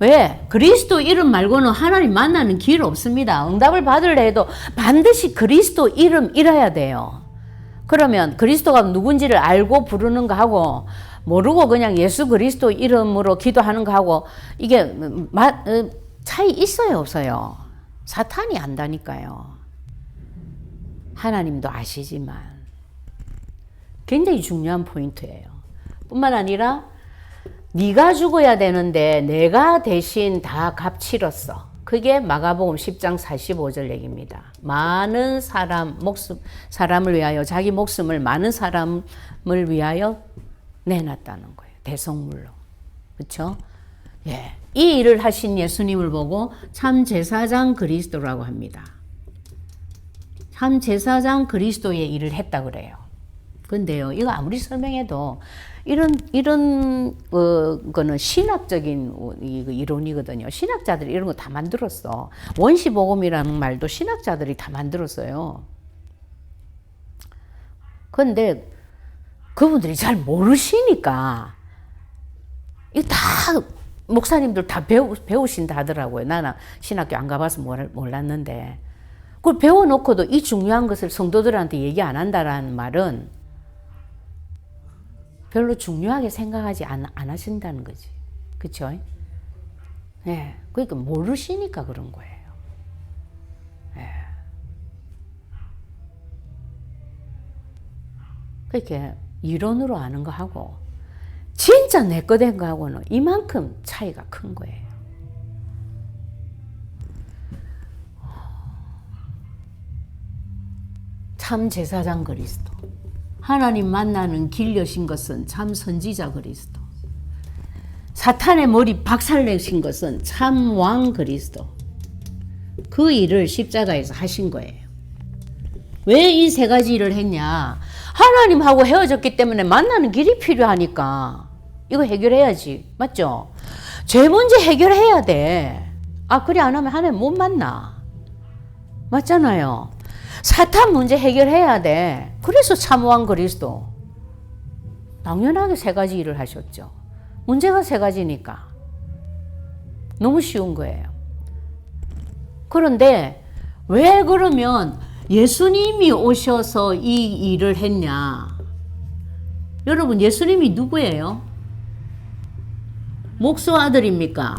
왜? 그리스도 이름 말고는 하나님 만나는 길 없습니다. 응답을 받으려 해도 반드시 그리스도 이름이라야 돼요. 그러면 그리스도가 누군지를 알고 부르는 거 하고 모르고 그냥 예수 그리스도 이름으로 기도하는 거 하고 이게 차이 있어요, 없어요? 사탄이 안다니까요. 하나님도 아시지만 굉장히 중요한 포인트예요. 뿐만 아니라 네가 죽어야 되는데 내가 대신 다 값 치렀어. 그게 마가복음 10장 45절 얘기입니다. 많은 사람을 위하여 자기 목숨을 많은 사람을 위하여 내놨다는 거예요. 대성물로. 그렇죠? 예. 이 일을 하신 예수님을 보고 참 제사장 그리스도라고 합니다. 참 제사장 그리스도의 일을 했다 그래요. 근데요, 이거 아무리 설명해도 이런 거는 신학적인 이론이거든요. 신학자들이 이런 거 다 만들었어. 원시복음이라는 말도 신학자들이 다 만들었어요. 근데 그분들이 잘 모르시니까 이 다 목사님들 다 배우신다 하더라고요. 나는 신학교 안 가봐서 몰랐는데 그걸 배워놓고도 이 중요한 것을 성도들한테 얘기 안 한다라는 말은 별로 중요하게 생각하지 안 하신다는 거지. 그쵸? 예. 그러니까 모르시니까 그런 거예요. 예. 그렇게 이론으로 아는 거 하고 진짜 내 거 된 거하고는 이만큼 차이가 큰 거예요. 참 제사장 그리스도, 하나님 만나는 길 여신 것은 참 선지자 그리스도, 사탄의 머리 박살내신 것은 참 왕 그리스도. 그 일을 십자가에서 하신 거예요. 왜 이 세 가지 일을 했냐? 하나님하고 헤어졌기 때문에 만나는 길이 필요하니까 이거 해결해야지. 맞죠? 죄 문제 해결해야 돼. 그래 안 하면 하나님 못 만나. 맞잖아요. 사탄 문제 해결해야 돼. 그래서 참왕 그리스도. 당연하게 세 가지 일을 하셨죠. 문제가 세 가지니까. 너무 쉬운 거예요. 그런데 왜 그러면 예수님이 오셔서 이 일을 했냐? 여러분, 예수님이 누구예요? 목수 아들입니까?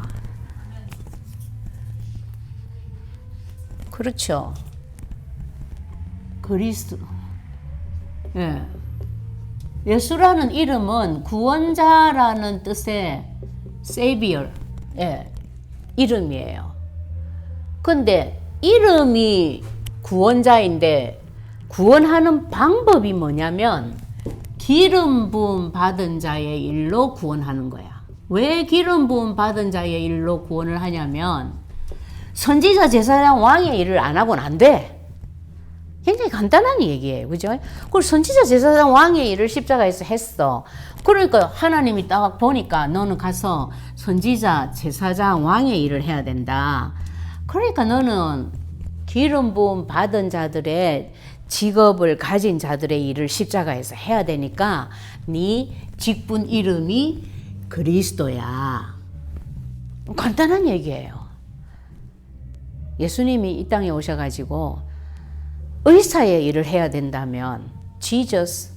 그렇죠. 그리스도. 예. 예수라는 이름은 구원자라는 뜻의 Savior, 이름이에요. 근데 이름이 구원자인데 구원하는 방법이 뭐냐면 기름 부음 받은 자의 일로 구원하는 거야. 왜 기름 부음 받은 자의 일로 구원을 하냐면 선지자, 제사장, 왕의 일을 안 하고는 안 돼. 굉장히 간단한 얘기예요. 그죠? 그리고 선지자, 제사장, 왕의 일을 십자가에서 했어. 그러니까 하나님이 딱 보니까 너는 가서 선지자, 제사장, 왕의 일을 해야 된다. 그러니까 너는 기름 부음 받은 자들의 직업을 가진 자들의 일을 십자가에서 해야 되니까 네 직분 이름이 그리스도야. 간단한 얘기예요. 예수님이 이 땅에 오셔가지고 의사의 일을 해야 된다면 Jesus,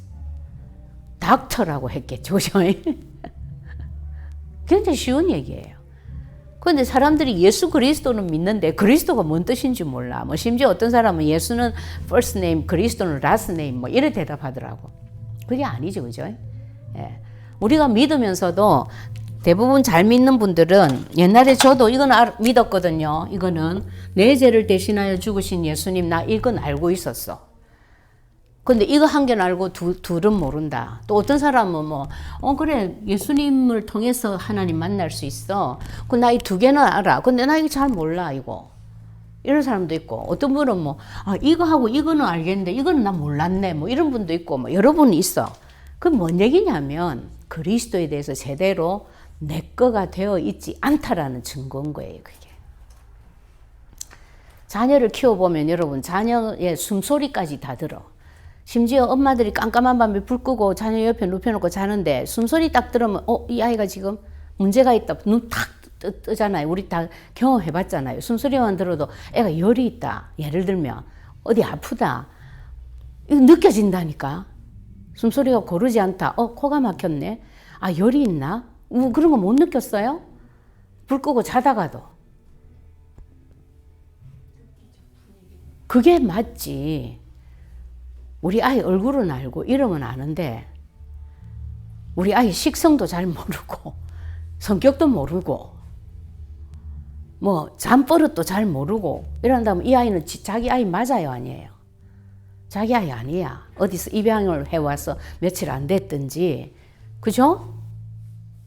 닥터라고 했겠죠. 굉장히 쉬운 얘기예요. 그런데 사람들이 예수 그리스도는 믿는데 그리스도가 뭔 뜻인지 몰라. 뭐 심지어 어떤 사람은 예수는 first name, 그리스도는 last name 뭐 이래 대답하더라고. 그게 아니죠. 그죠? 예. 우리가 믿으면서도 대부분 잘 믿는 분들은 옛날에 저도 이건 믿었거든요. 이거는 내 죄를 대신하여 죽으신 예수님, 나 이건 알고 있었어. 근데 이거 한 개는 알고 둘은 모른다. 또 어떤 사람은 그래, 예수님을 통해서 하나님 만날 수 있어. 나 이 두 개는 알아. 근데 나 이거 잘 몰라, 이거. 이런 사람도 있고, 어떤 분은 이거 하고 이거는 알겠는데, 이거는 나 몰랐네. 이런 분도 있고, 여러 분이 있어. 그건 뭔 얘기냐면, 그리스도에 대해서 제대로 내 거가 되어 있지 않다라는 증거인 거예요, 그게. 자녀를 키워보면 여러분, 자녀의 숨소리까지 다 들어. 심지어 엄마들이 깜깜한 밤에 불 끄고 자녀 옆에 눕혀놓고 자는데 숨소리 딱 들으면 이 아이가 지금 문제가 있다. 눈 탁 뜨잖아요. 우리 다 경험해봤잖아요. 숨소리만 들어도 애가 열이 있다. 예를 들면 어디 아프다. 이거 느껴진다니까. 숨소리가 고르지 않다. 코가 막혔네. 열이 있나? 그런 거 못 느꼈어요? 불 끄고 자다가도. 그게 맞지. 우리 아이 얼굴은 알고 이름은 아는데 우리 아이 식성도 잘 모르고 성격도 모르고 잠버릇도 잘 모르고 이런다면 이 아이는 자기 아이 맞아요, 아니에요? 자기 아이 아니야. 어디서 입양을 해와서 며칠 안 됐든지. 그죠?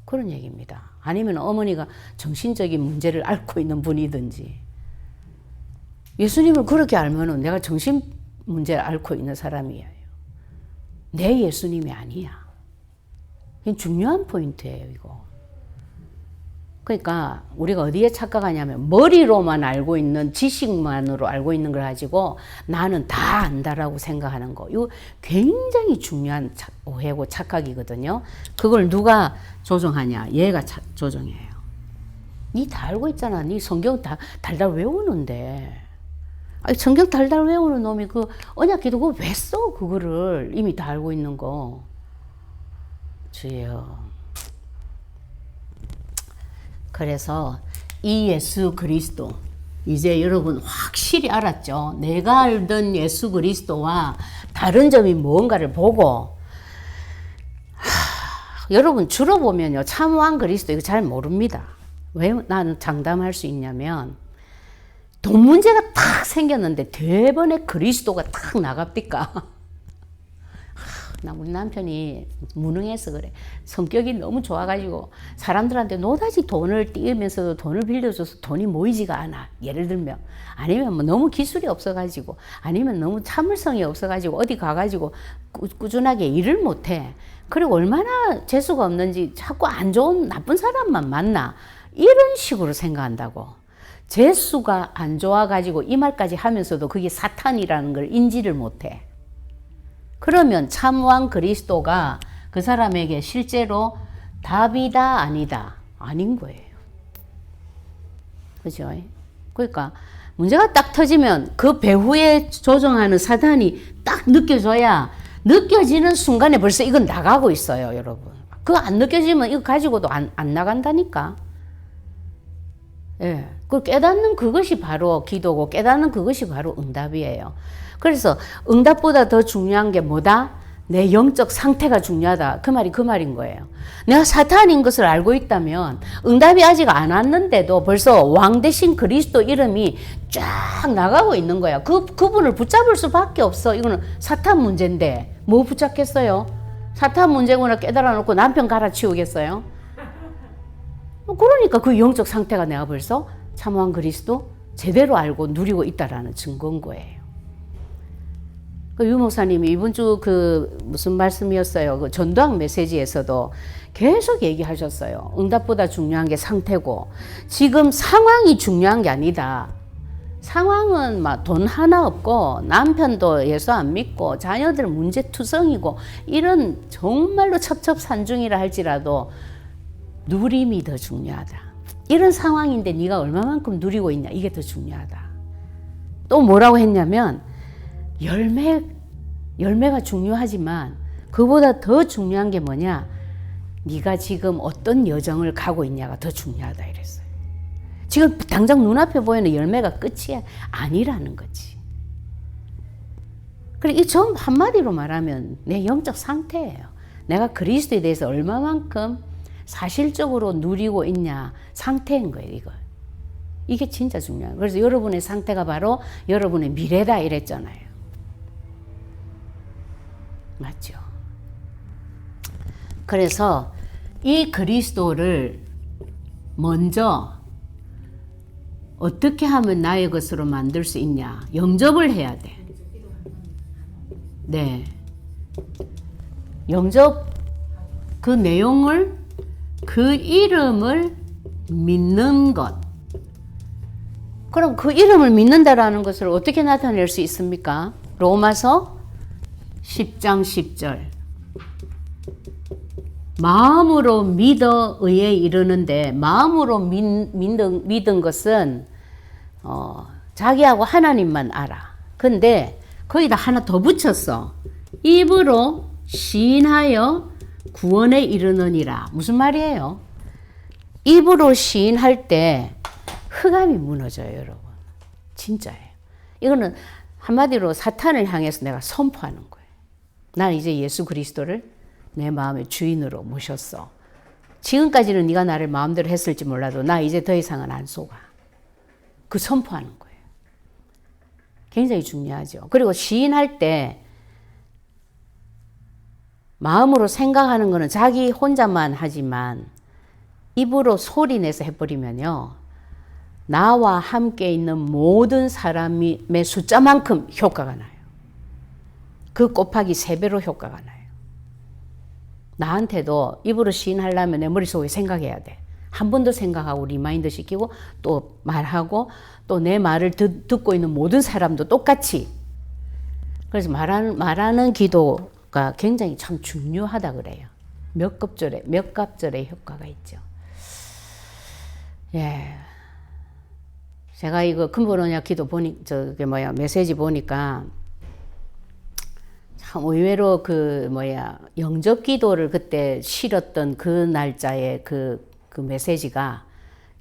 그런 얘기입니다. 아니면 어머니가 정신적인 문제를 앓고 있는 분이든지. 예수님을 그렇게 알면은 내가 정신 문제를 앓고 있는 사람이에요. 내 예수님이 아니야. 이게 중요한 포인트예요, 이거. 그러니까 우리가 어디에 착각하냐면 머리로만 알고 있는 지식만으로 알고 있는 걸 가지고 나는 다 안다라고 생각하는 거. 이거 굉장히 중요한 오해고 착각이거든요. 그걸 누가 조정하냐? 얘가 조정해요. 니 다 알고 있잖아. 니 성경 다 달달 외우는데. 성경 달달 외우는 놈이 그 언약기도 그거 왜 써? 그거를 이미 다 알고 있는 거. 주여. 그래서 이 예수 그리스도, 이제 여러분 확실히 알았죠? 내가 알던 예수 그리스도와 다른 점이 무언가를 보고 여러분 주로 보면요. 참왕 그리스도 이거 잘 모릅니다. 왜 나는 장담할 수 있냐면 돈 문제가 탁 생겼는데 대번에 그리스도가 탁 나갑니까? 우리 남편이 무능해서 그래. 성격이 너무 좋아가지고 사람들한테 노다지 돈을 띄우면서도 돈을 빌려줘서 돈이 모이지가 않아. 예를 들면 아니면 뭐 너무 기술이 없어가지고 아니면 너무 참을성이 없어가지고 어디 가가지고 꾸준하게 일을 못해. 그리고 얼마나 재수가 없는지 자꾸 안 좋은 나쁜 사람만 만나. 이런 식으로 생각한다고. 재수가 안 좋아가지고 이 말까지 하면서도 그게 사탄이라는 걸 인지를 못해. 그러면 참왕 그리스도가 그 사람에게 실제로 답이다 아니다? 아닌 거예요. 그죠? 그러니까 문제가 딱 터지면 그 배후에 조종하는 사탄이 딱 느껴져야 느껴지는 순간에 벌써 이건 나가고 있어요, 여러분. 그거 안 느껴지면 이거 가지고도 안 나간다니까. 예. 그 깨닫는 그것이 바로 기도고 깨닫는 그것이 바로 응답이에요. 그래서 응답보다 더 중요한 게 뭐다? 내 영적 상태가 중요하다. 그 말이 그 말인 거예요. 내가 사탄인 것을 알고 있다면 응답이 아직 안 왔는데도 벌써 왕 대신 그리스도 이름이 쫙 나가고 있는 거야. 그분을 붙잡을 수밖에 없어. 이거는 사탄 문제인데 뭐 붙잡겠어요? 사탄 문제구나 깨달아 놓고 남편 갈아치우겠어요? 그러니까 그 영적 상태가 내가 벌써 참왕 그리스도 제대로 알고 누리고 있다라는 증거인 거예요. 유 목사님이 이번 주 무슨 말씀이었어요? 그 전도학 메시지에서도 계속 얘기하셨어요. 응답보다 중요한 게 상태고, 지금 상황이 중요한 게 아니다. 상황은 막 돈 하나 없고, 남편도 예수 안 믿고, 자녀들 문제투성이고, 이런 정말로 첩첩산중이라 할지라도 누림이 더 중요하다. 이런 상황인데 네가 얼마만큼 누리고 있냐, 이게 더 중요하다. 또 뭐라고 했냐면, 열매가 중요하지만 그보다 더 중요한 게 뭐냐? 네가 지금 어떤 여정을 가고 있냐가 더 중요하다 이랬어요. 지금 당장 눈앞에 보이는 열매가 끝이 아니라는 거지. 그리고 이 좀 한마디로 말하면 내 영적 상태예요. 내가 그리스도에 대해서 얼마만큼 사실적으로 누리고 있냐 상태인 거예요, 이거. 이게 진짜 중요해요. 그래서 여러분의 상태가 바로 여러분의 미래다 이랬잖아요. 맞죠? 그래서 이 그리스도를 먼저 어떻게 하면 나의 것으로 만들 수 있냐? 영접을 해야 돼. 네. 영접, 그 내용을, 그 이름을 믿는 것. 그럼 그 이름을 믿는다라는 것을 어떻게 나타낼 수 있습니까? 로마서 10장 10절. 마음으로 믿어 의에 이르는데, 마음으로 믿은 것은 자기하고 하나님만 알아. 근데 거기다 하나 더 붙였어. 입으로 시인하여 구원에 이르느니라. 무슨 말이에요? 입으로 시인할 때 흑암이 무너져요, 여러분. 진짜예요. 이거는 한마디로 사탄을 향해서 내가 선포하는 거예요. 나는 이제 예수 그리스도를 내 마음의 주인으로 모셨어. 지금까지는 네가 나를 마음대로 했을지 몰라도 나 이제 더 이상은 안 속아. 그 선포하는 거예요. 굉장히 중요하죠. 그리고 시인할 때 마음으로 생각하는 거는 자기 혼자만 하지만 입으로 소리내서 해버리면요. 나와 함께 있는 모든 사람의 숫자만큼 효과가 나요. 그 곱하기 3배로 효과가 나요. 나한테도 입으로 시인하려면 내 머릿속에 생각해야 돼. 한 번 더 생각하고 리마인드 시키고 또 말하고 또 내 말을 듣고 있는 모든 사람도 똑같이. 그래서 말하는 기도가 굉장히 참 중요하다 그래요. 몇 갑절의 효과가 있죠. 예. 제가 이거 근본언약 기도 메시지 보니까 참 의외로 영접 기도를 그때 실었던 그 날짜에 그 메시지가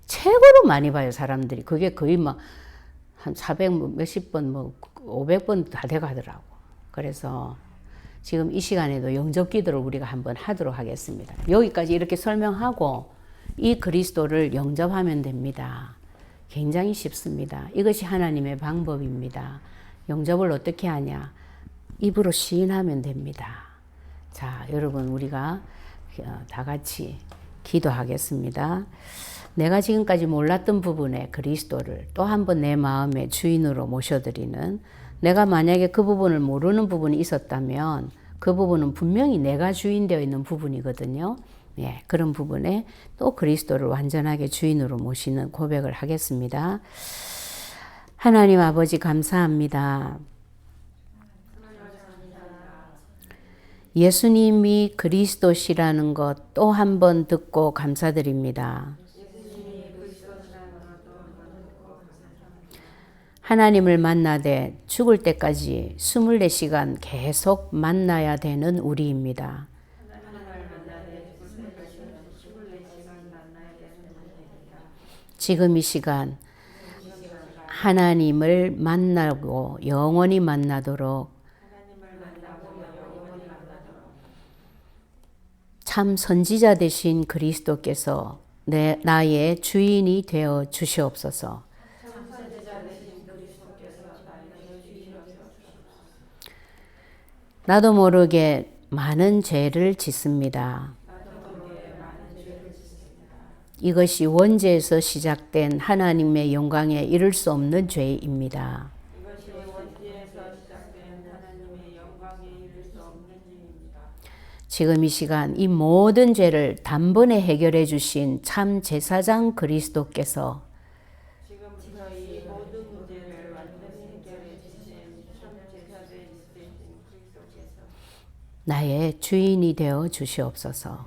최고로 많이 봐요, 사람들이. 그게 거의 막 한 400 몇십 번, 500번 다 돼 가더라고. 그래서 지금 이 시간에도 영접 기도를 우리가 한번 하도록 하겠습니다. 여기까지 이렇게 설명하고 이 그리스도를 영접하면 됩니다. 굉장히 쉽습니다. 이것이 하나님의 방법입니다. 영접을 어떻게 하냐? 입으로 시인하면 됩니다. 자, 여러분 우리가 다 같이 기도하겠습니다. 내가 지금까지 몰랐던 부분의 그리스도를 또 한 번 내 마음의 주인으로 모셔드리는, 내가 만약에 그 부분을 모르는 부분이 있었다면 그 부분은 분명히 내가 주인 되어 있는 부분이거든요. 예, 그런 부분에 또 그리스도를 완전하게 주인으로 모시는 고백을 하겠습니다. 하나님 아버지 감사합니다. 예수님이 그리스도시라는 것 또 한 번 듣고 감사드립니다. 하나님을 만나되 죽을 때까지 24시간 계속 만나야 되는 우리입니다. 지금 이 시간 하나님을 만나고 영원히 만나도록 참 선지자 되신 그리스도께서 나의 주인이 되어 주시옵소서. 나도 모르게 많은 죄를 짓습니다. 이것이 원죄에서 시작된 하나님의 영광에 이를 수 없는 죄입니다. 지금 이 시간 이 모든 죄를 단번에 해결해 주신 참 제사장 그리스도께서 나의 주인이 되어 주시옵소서.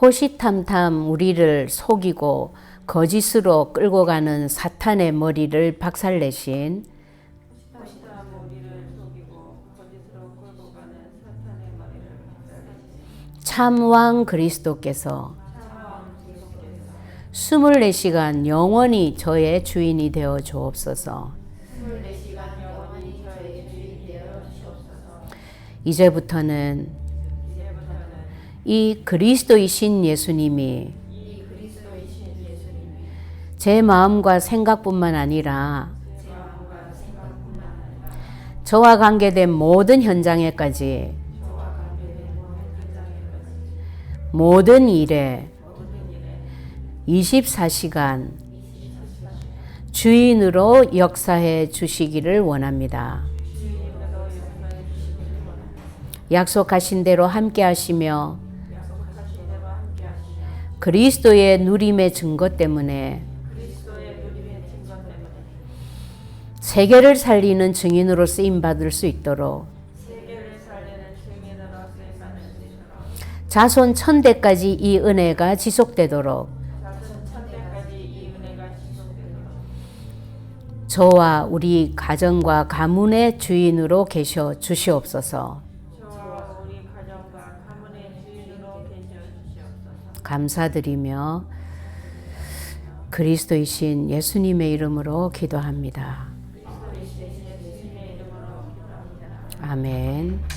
호시탐탐 우리를 속이고 거짓으로 끌고 가는 사탄의 머리를 박살내신 참왕 그리스도께서 24시간 영원히 저의 주인이 되어 주옵소서. 이제부터는 이 그리스도이신 예수님이 제 마음과 생각뿐만 아니라 저와 관계된 모든 현장에까지, 모든 일에 24시간 주인으로 역사해 주시기를 원합니다. 약속하신 대로 함께 하시며 그리스도의 누림의 증거 때문에 세계를 살리는 증인으로 쓰임받을 수 있도록 자손 천대까지 이 은혜가 지속되도록 저와 우리 가정과 가문의 주인으로 계셔 주시옵소서. 감사드리며 그리스도이신 예수님의 이름으로 기도합니다. 아멘.